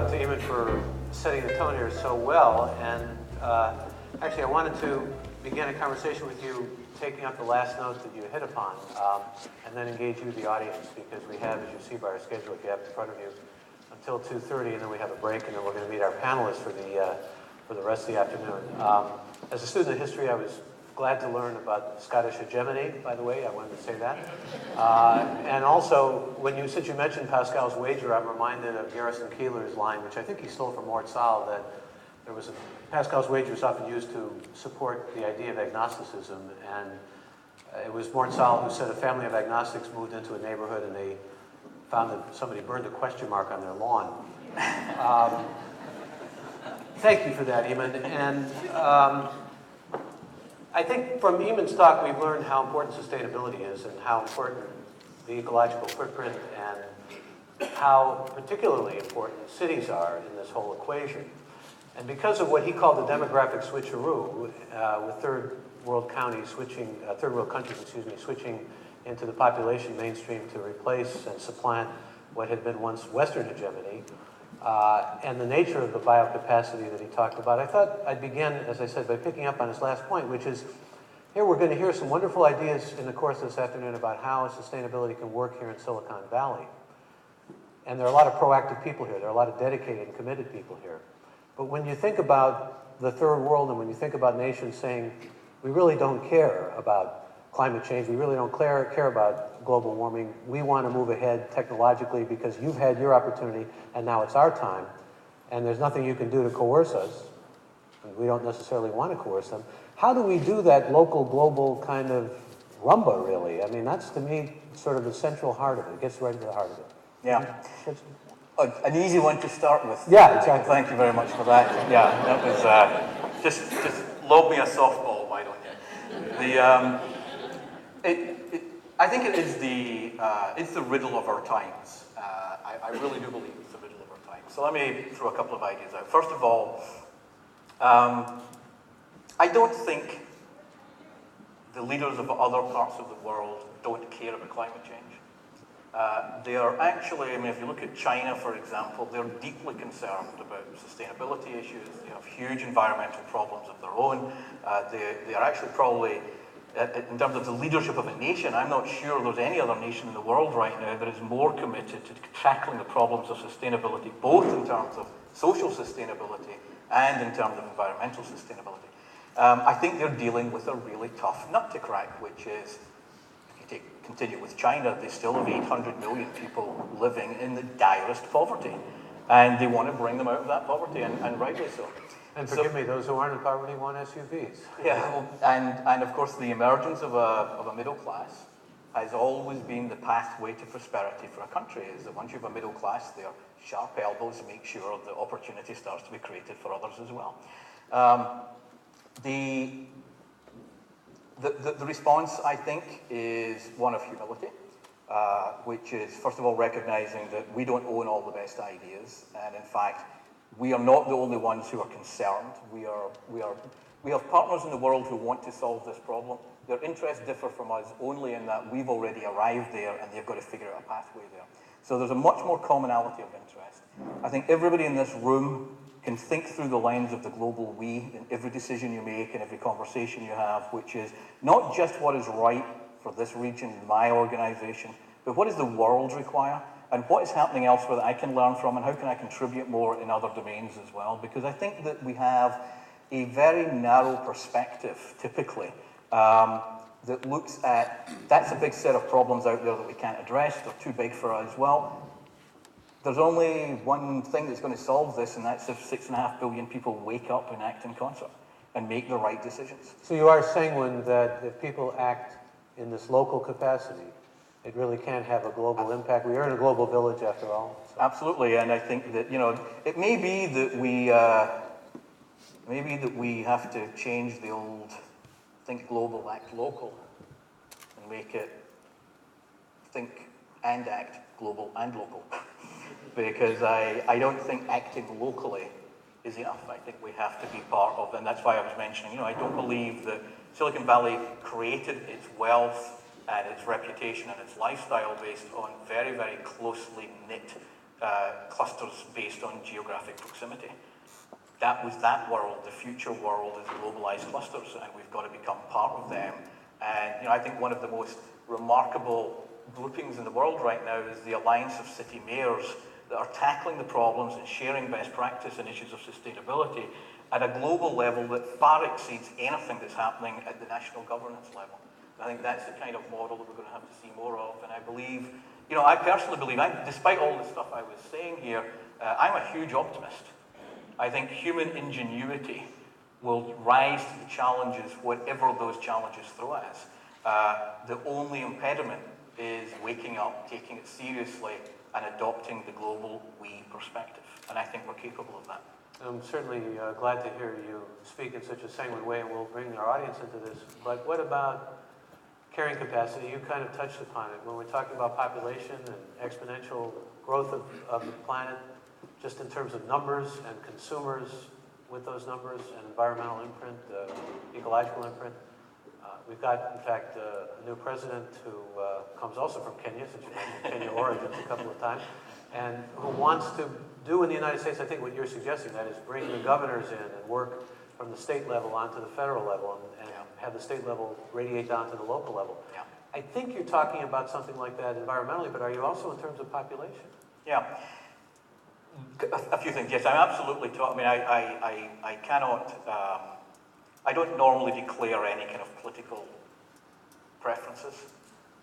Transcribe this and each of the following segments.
to Eamonn for setting the tone here so well. And actually, I wanted to begin a conversation with you taking up the last note that you hit upon, and then engage you, the audience, because we have, as you see by our schedule, if you have it in front of you, until 2:30, and then we have a break, and then we're going to meet our panelists for the rest of the afternoon. As a student of history, I was glad to learn about Scottish hegemony, by the way. I wanted to say that. And also, since you mentioned Pascal's wager, I'm reminded of Garrison Keillor's line, which I think he stole from Mort Sahl, that Pascal's wager is often used to support the idea of agnosticism. And it was Mort Sahl who said a family of agnostics moved into a neighborhood and they found that somebody burned a question mark on their lawn. Thank you for that, Eamonn. And I think from Eamonn's talk, we've learned how important sustainability is and how important the ecological footprint and how particularly important cities are in this whole equation. And because of what he called the demographic switcheroo, with third world countries switching into the population mainstream to replace and supplant what had been once Western hegemony, and the nature of the biocapacity that he talked about, I thought I'd begin, as I said, by picking up on his last point, which is, here we're going to hear some wonderful ideas in the course of this afternoon about how sustainability can work here in Silicon Valley. And there are a lot of proactive people here. There are a lot of dedicated and committed people here. But when you think about the third world and when you think about nations saying, we really don't care about climate change, we really don't care about global warming, we want to move ahead technologically because you've had your opportunity and now it's our time, and there's nothing you can do to coerce us, and we don't necessarily want to coerce them. How do we do that local, global kind of rumba, really? I mean, that's, to me, sort of the central heart of it. It gets right to the heart of it. Yeah. An easy one to start with. Yeah, exactly. Thank you very much for that. Yeah, that was just lob me a softball, why don't you? I think it is it's the riddle of our times. I really do believe it's the riddle of our times. So let me throw a couple of ideas out. First of all, I don't think the leaders of other parts of the world don't care about climate change. They are actually, I mean, if you look at China, for example, they're deeply concerned about sustainability issues. They have huge environmental problems of their own. They are actually probably, in terms of the leadership of a nation, I'm not sure there's any other nation in the world right now that is more committed to tackling the problems of sustainability, both in terms of social sustainability and in terms of environmental sustainability. I think they're dealing with a really tough nut to crack, which is, continue with China, they still have 800 million people living in the direst poverty. And they want to bring them out of that poverty, and rightly so. And forgive me, those who aren't in poverty want SUVs. Yeah, and of course the emergence of a middle class has always been the pathway to prosperity for a country, is that once you have a middle class, their sharp elbows make sure that opportunity starts to be created for others as well. The response, I think, is one of humility, which is, first of all, recognizing that we don't own all the best ideas, and in fact, we are not the only ones who are concerned. We have partners in the world who want to solve this problem. Their interests differ from us only in that we've already arrived there, and they've got to figure out a pathway there. So there's a much more commonality of interest. I think everybody in this room can think through the lens of the global we in every decision you make and every conversation you have, which is not just what is right for this region, my organization, but what does the world require, and what is happening elsewhere that I can learn from, and how can I contribute more in other domains as well? Because I think that we have a very narrow perspective, typically, that looks at, that's a big set of problems out there that we can't address, they're too big for us. Well, there's only one thing that's going to solve this, and that's if 6.5 billion people wake up and act in concert and make the right decisions. So you are sanguine that if people act in this local capacity, it really can have a global impact. We are in a global village, after all. So. Absolutely, and I think that, it may be that we have to change the old think global, act local, and make it think and act global and local. Because I don't think acting locally is enough. I think we have to be part of, and that's why I was mentioning, I don't believe that Silicon Valley created its wealth and its reputation and its lifestyle based on very, very closely knit clusters based on geographic proximity. That was that world. The future world is globalized clusters, and we've got to become part of them. And I think one of the most remarkable groupings in the world right now is the Alliance of City Mayors that are tackling the problems and sharing best practice and issues of sustainability at a global level that far exceeds anything that's happening at the national governance level. I think that's the kind of model that we're going to have to see more of, and I believe, I personally believe, despite all the stuff I was saying here, I'm a huge optimist. I think human ingenuity will rise to the challenges, whatever those challenges throw at us. The only impediment is waking up, taking it seriously, and adopting the global we perspective, and I think we're capable of that. I'm certainly glad to hear you speak in such a sanguine way, and we'll bring our audience into this. But what about carrying capacity? You kind of touched upon it. When we're talking about population and exponential growth of the planet, just in terms of numbers and consumers with those numbers and environmental imprint, ecological imprint. We've got, in fact, a new president who comes also from Kenya, since you mentioned Kenya origins a couple of times, and who wants to do in the United States, I think what you're suggesting, that is bring the governors in and work from the state level onto the federal level and have the state level radiate down to the local level. Yeah. I think you're talking about something like that environmentally, but are you also in terms of population? Yeah. A few things, yes, I'm absolutely talking. I mean, I cannot, I don't normally declare any kind of political preferences,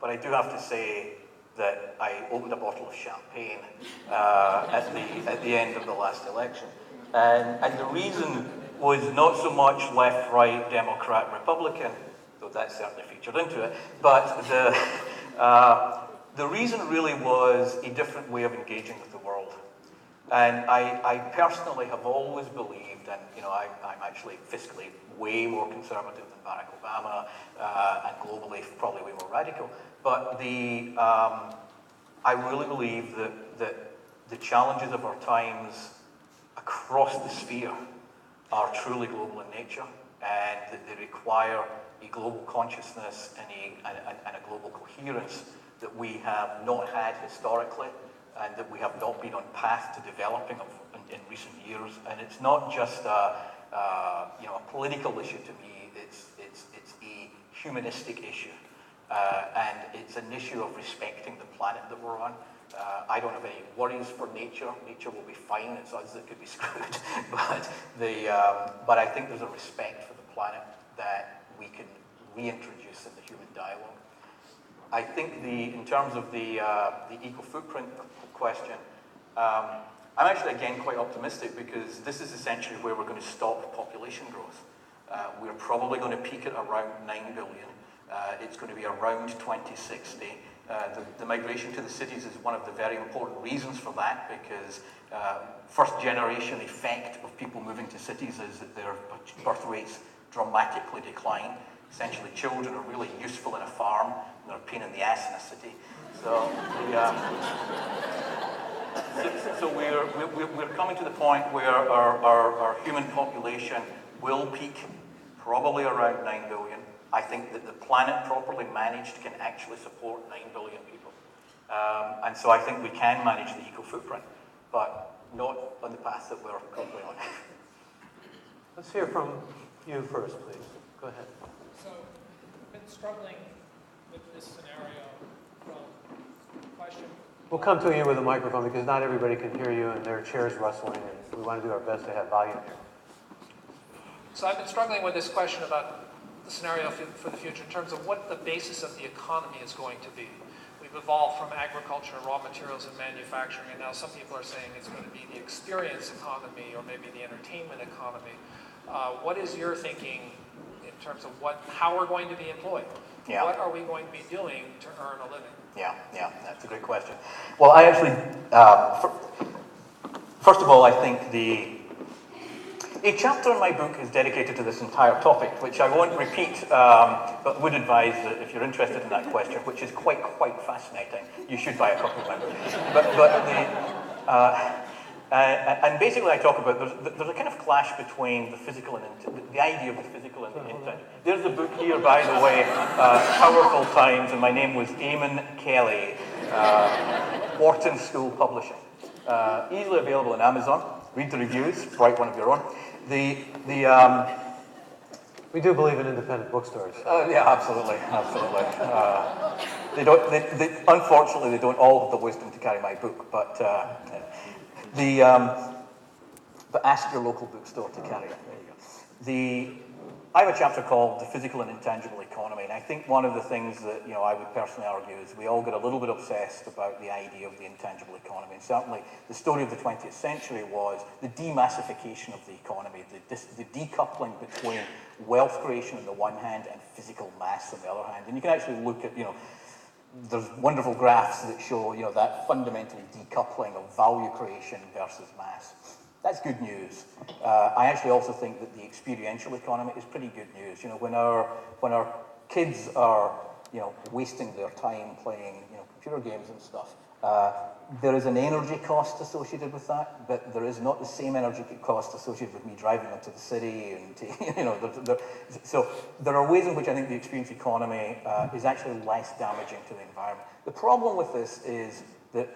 but I do have to say that I opened a bottle of champagne at the end of the last election. And the reason was not so much left, right, Democrat, Republican, though that certainly featured into it, but the reason really was a different way of engaging with the world. And I personally have always believed, and I'm actually fiscally way more conservative than Barack Obama, and globally probably way more radical. But I really believe that the challenges of our times across the sphere are truly global in nature, and that they require a global consciousness and a global coherence that we have not had historically, and that we have not been on path to developing in recent years. And it's not just a political issue to me. It's a humanistic issue, and it's an issue of respecting the planet that we're on. I don't have any worries for nature. Nature will be fine. It's us that could be screwed. But I think there's a respect for the planet that we can reintroduce in the human dialogue. I think in terms of the eco-footprint question, I'm actually, again, quite optimistic, because this is essentially where we're going to stop population growth. We're probably going to peak at around 9 billion. It's going to be around 2060. The migration to the cities is one of the very important reasons for that, because first generation effect of people moving to cities is that their birth rates dramatically decline. Essentially, children are really useful in a farm, and they're a pain in the ass in a city. So we're coming to the point where our human population will peak probably around 9 billion. I think that the planet properly managed can actually support 9 billion people. And so I think we can manage the eco-footprint, but not on the path that we're currently on. Let's hear from you first, please. Go ahead. So I've been struggling with this scenario from the question. We'll come to you with a microphone, because not everybody can hear you and there are chairs rustling, and we want to do our best to have volume here. So I've been struggling with this question about the scenario for the future in terms of what the basis of the economy is going to be. We've evolved from agriculture, raw materials, and manufacturing, and now some people are saying it's going to be the experience economy or maybe the entertainment economy. What is your thinking in terms of how we're going to be employed? Yeah. What are we going to be doing to earn a living? Yeah, that's a great question. Well, I actually, first of all, I think a chapter in my book is dedicated to this entire topic, which I won't repeat, but would advise that if you're interested in that question, which is quite fascinating, you should buy a copy of my book. And basically, I talk about there's a kind of clash between the physical and the idea of the physical and the intangible. There's a book here, by the way, Powerful Times, and my name was Eamonn Kelly, Wharton School Publishing. Easily available on Amazon. Read the reviews, write one of your own. We do believe in independent bookstores. Yeah, absolutely. Unfortunately, they don't all have the wisdom to carry my book, but ask your local bookstore to carry it. There you go. I have a chapter called The Physical and Intangible Economy, and I think one of the things that I would personally argue is we all get a little bit obsessed about the idea of the intangible economy, and certainly the story of the 20th century was the demassification of the economy, the decoupling between wealth creation on the one hand and physical mass on the other hand. And you can actually look at, there's wonderful graphs that show, that fundamental decoupling of value creation versus mass. That's good news. I actually also think that the experiential economy is pretty good news. When our kids are, wasting their time playing, computer games and stuff, there is an energy cost associated with that, but there is not the same energy cost associated with me driving them to the city and, so there are ways in which I think the experience economy is actually less damaging to the environment. The problem with this is that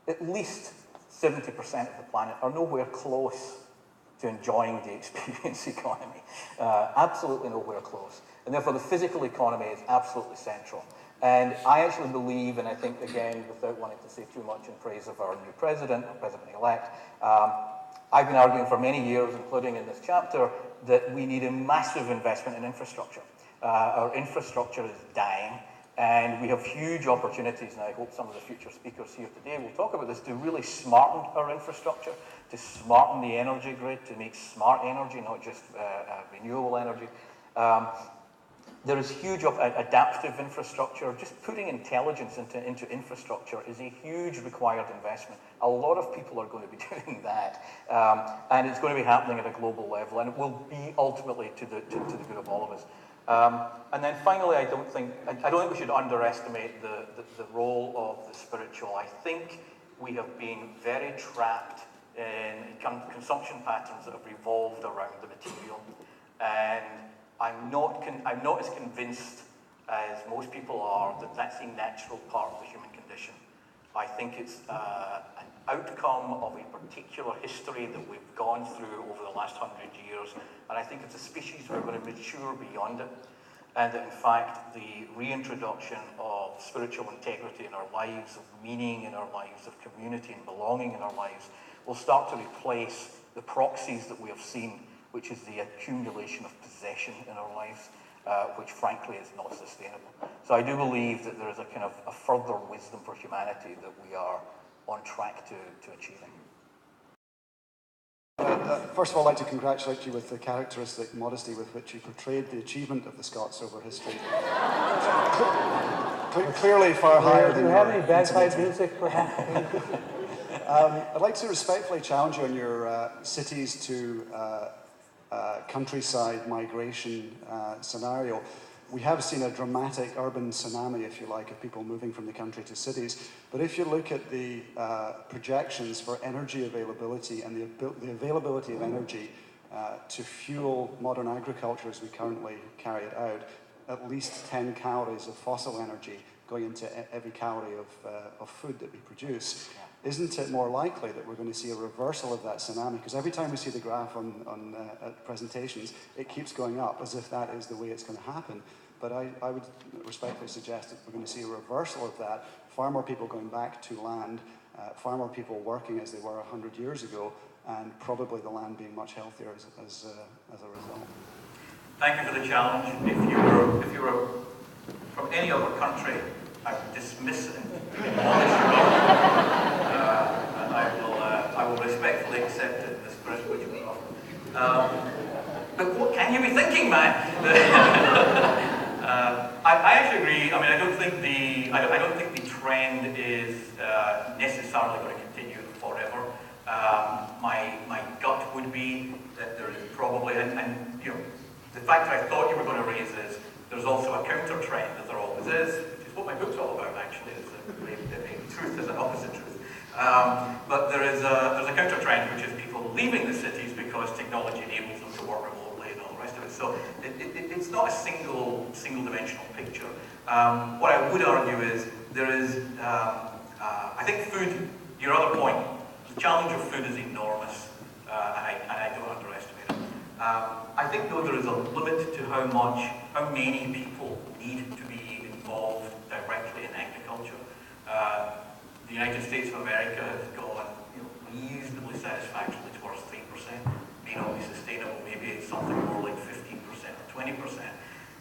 at least 70% of the planet are nowhere close to enjoying the experience economy. Absolutely nowhere close. And therefore the physical economy is absolutely central. And I actually believe, and I think again, without wanting to say too much in praise of our new president, or president-elect, I've been arguing for many years, including in this chapter, that we need a massive investment in infrastructure. Our infrastructure is dying. And we have huge opportunities, and I hope some of the future speakers here today will talk about this, to really smarten our infrastructure, to smarten the energy grid, to make smart energy, not just renewable energy. There is huge adaptive infrastructure. Just putting intelligence into infrastructure is a huge required investment. A lot of people are going to be doing that, and it's going to be happening at a global level, and it will be ultimately to the good of all of us. And then finally, I don't think we should underestimate the role of the spiritual. I think we have been very trapped in consumption patterns that have revolved around the material, and I'm not as convinced as most people are that that's a natural part of the human condition. I think it's an outcome of a particular history that we've gone through over the last 100 years, and I think it's a species we're going to mature beyond it, and that in fact the reintroduction of spiritual integrity in our lives, of meaning in our lives, of community and belonging in our lives, will start to replace the proxies that we have seen, which is the accumulation of possession in our lives, which frankly is not sustainable. So I do believe that there is a kind of a further wisdom for humanity that we are on track to achieving. First of all, I'd like to congratulate you with the characteristic modesty with which you portrayed the achievement of the Scots over history. Clearly far higher than do you have any bagpipe music, perhaps? I'd like to respectfully challenge you on your cities to countryside migration scenario. We have seen a dramatic urban tsunami, if you like, of people moving from the country to cities. But if you look at the projections for energy availability and the availability of energy to fuel modern agriculture as we currently carry it out, at least 10 calories of fossil energy going into every calorie of food that we produce. Isn't it more likely that we're going to see a reversal of that tsunami? Because every time we see the graph on presentations, it keeps going up as if that is the way it's going to happen. But I would respectfully suggest that we're going to see a reversal of that, far more people going back to land, far more people working as they were 100 years ago, and probably the land being much healthier as a result. Thank you for the challenge. If you were from any other country, I would dismiss and demolish you. I will respectfully accept it in the spirit which we offer. But what can you be thinking, man? I actually agree. I mean, I don't think the trend is necessarily going to continue forever. My gut would be that there is probably, and you know, the factor I thought you were going to raise is there's also a counter trend, as there always is, which is what my book's all about. Actually, is the truth is an opposite truth. But there's a counter trend, which is people leaving the cities because technology enables them to work remotely and all the rest of it. So it's not a single dimensional picture. What I would argue is there is, I think food your other point, the challenge of food is enormous, and I don't underestimate it. I think, though, there is a limit to how many people need to be involved directly in agriculture. The United States of America has gone reasonably satisfactorily towards 3%. May not be sustainable, maybe it's something more like 15% or 20%.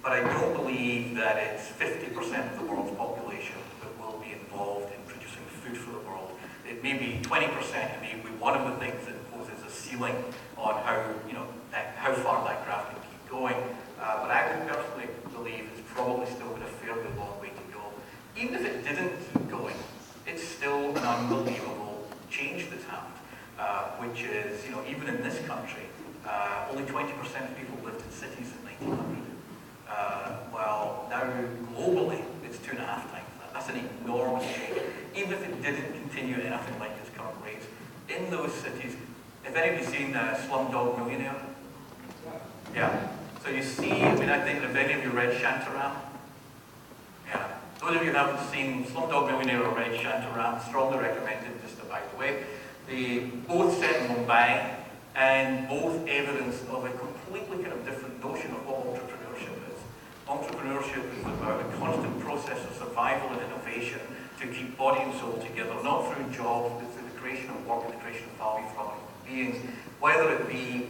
But I don't believe that it's 50% of the world's population that will be involved in producing food for the world. It may be 20%, it may be one of the things that imposes a ceiling on how far that graph can keep going. But I would personally believe it's probably still got a fairly long way to go. Even if it didn't keep going, it's still an unbelievable change that's happened, which is, even in this country, only 20% of people lived in cities in 1900. Well, now globally, it's 2.5 times that. That's an enormous change. Even if it didn't continue at anything like its current rates, in those cities, have anybody seen Slumdog Millionaire? Yeah. So you see, I think, have any of you read Shantaram? Yeah. Those of you who haven't seen Slumdog Millionaire or read Shantaram, strongly recommended, just by the way. They both set in Mumbai, and both evidence of a completely kind of different notion of what entrepreneurship is. Entrepreneurship is about a constant process of survival and innovation to keep body and soul together, not through jobs, but through the creation of work and the creation of value for other human beings, whether it be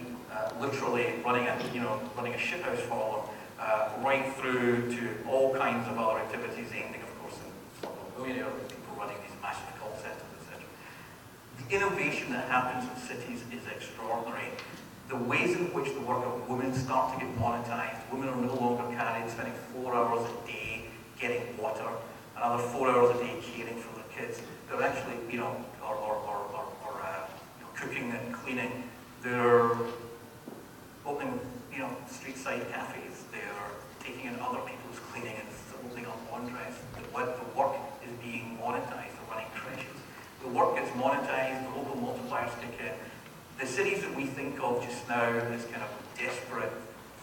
literally running a shiphouse for them, right through to all kinds of other activities, ending, of course, in Slumdog Millionaire, with people running these massive call centers, etc. The innovation that happens in cities is extraordinary. The ways in which the work of women start to get monetized, women are no longer spending 4 hours a day getting water, another 4 hours a day caring for their kids. They're actually, cooking and cleaning. They're opening, street side cafes. They're taking in other people's cleaning and opening up laundries. The work is being monetized. They're running creches. The work gets monetized. The local multipliers kick in. The cities that we think of just now as kind of desperate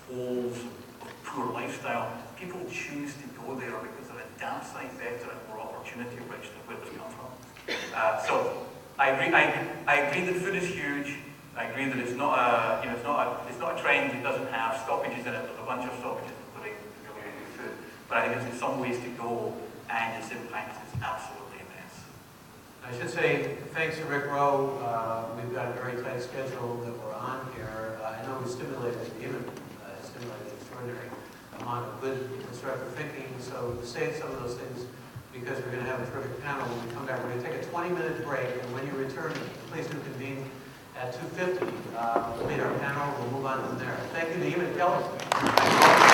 holes of poor lifestyle, people choose to go there because they're a damn sight better and more opportunity rich than where they've come from. So I agree that food is huge. I agree that it's not a trend that doesn't have stoppages in it. There's a bunch of stoppages, including food. But I think it's in some ways to go, and its impact is absolutely immense. I should say thanks to Rick Rowe. We've got a very tight schedule that we're on here. I know we stimulated an extraordinary amount of good constructive thinking. So to say some of those things, because we're going to have a terrific panel when we come back. We're going to take a 20-minute break, and when you return, please do convene at 2:50. We'll meet our panel. We'll move on from there. Thank you to Eamonn Kelly.